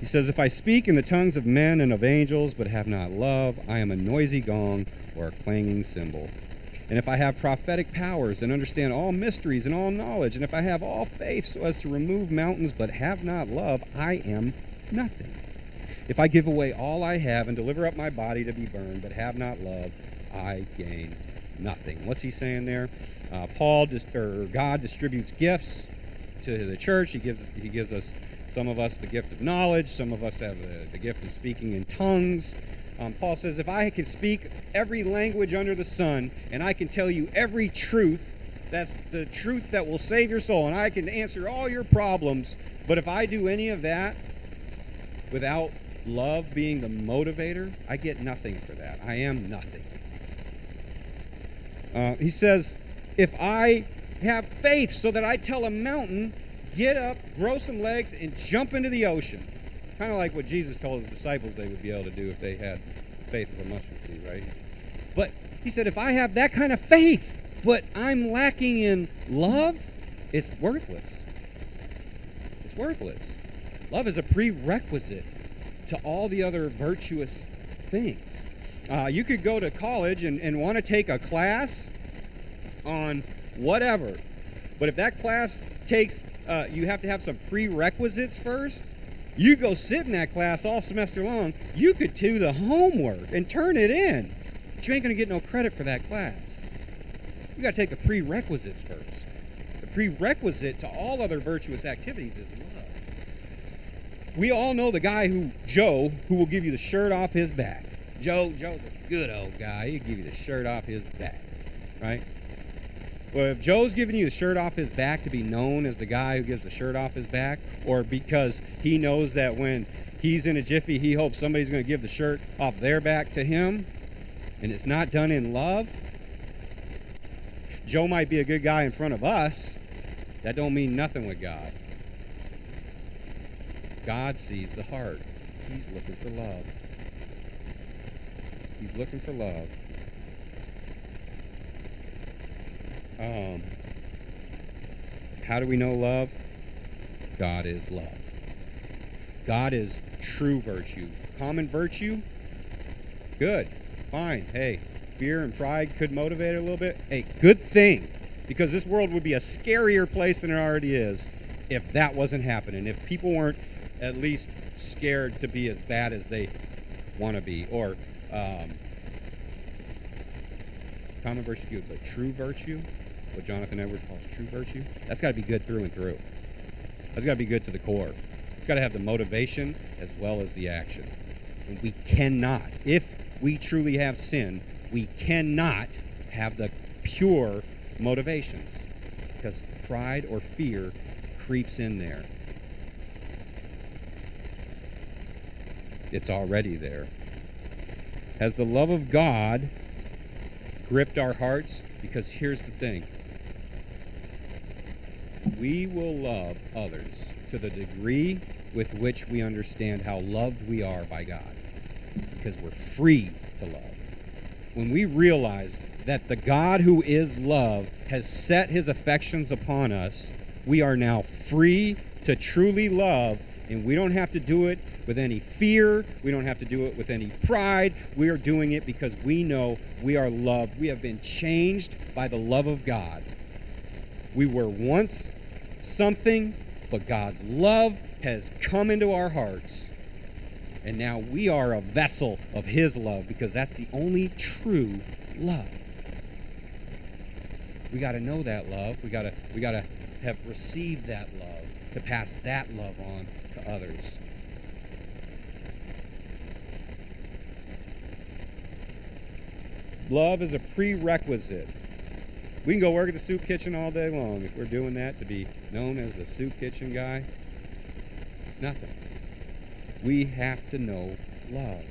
He says, if I speak in the tongues of men and of angels, but have not love, I am a noisy gong or a clanging cymbal. And if I have prophetic powers and understand all mysteries and all knowledge, and if I have all faith so as to remove mountains, but have not love, I am nothing. If I give away all I have and deliver up my body to be burned, but have not love, I gain nothing. What's he saying there? God distributes gifts to the church. He gives us, some of us, the gift of knowledge. Some of us have the gift of speaking in tongues. Paul says, if I can speak every language under the sun, and I can tell you every truth, that's the truth that will save your soul, and I can answer all your problems, but if I do any of that without love being the motivator, I get nothing for that. I am nothing. He says, if I have faith so that I tell a mountain, get up, grow some legs, and jump into the ocean. Kind of like what Jesus told his disciples they would be able to do if they had faith of a mustard seed, right? But he said, if I have that kind of faith, but I'm lacking in love, it's worthless. It's worthless. Love is a prerequisite to all the other virtuous things. You could go to college and want to take a class on whatever, but if that class takes, you have to have some prerequisites first. You go sit in that class all semester long, you could do the homework and turn it in, but you ain't going to get no credit for that class. You got to take the prerequisites first. The prerequisite to all other virtuous activities is love. We all know the guy Joe, who will give you the shirt off his back. Joe's a good old guy. He'll give you the shirt off his back, right? Well, if Joe's giving you the shirt off his back to be known as the guy who gives the shirt off his back, or because he knows that when he's in a jiffy, he hopes somebody's going to give the shirt off their back to him, and it's not done in love, Joe might be a good guy in front of us. That don't mean nothing with God. God sees the heart. He's looking for love. He's looking for love. How do we know love? God is love. God is true virtue. Common virtue? Good. Fine. Hey, fear and pride could motivate it a little bit. Hey, good thing. Because this world would be a scarier place than it already is if that wasn't happening. If people weren't at least scared to be as bad as they want to be. Or common virtue, good, but true virtue, what Jonathan Edwards calls true virtue, that's got to be good through and through. That's got to be good to the core. It's got to have the motivation as well as the action. And we cannot, if we truly have sin, we cannot have the pure motivations, because pride or fear creeps in there. It's already there. Has the love of God gripped our hearts? Because here's the thing. We will love others to the degree with which we understand how loved we are by God. Because we're free to love. When we realize that the God who is love has set his affections upon us, we are now free to truly love, and we don't have to do it with any fear. We don't have to do it with any pride. We are doing it because we know we are loved. We have been changed by the love of God. We were once something, but God's love has come into our hearts. And now we are a vessel of his love, because that's the only true love. We got to know that love. We got to have received that love to pass that love on to others. Love is a prerequisite. We can go work at the soup kitchen all day long. If we're doing that to be known as the soup kitchen guy, it's nothing. We have to know love.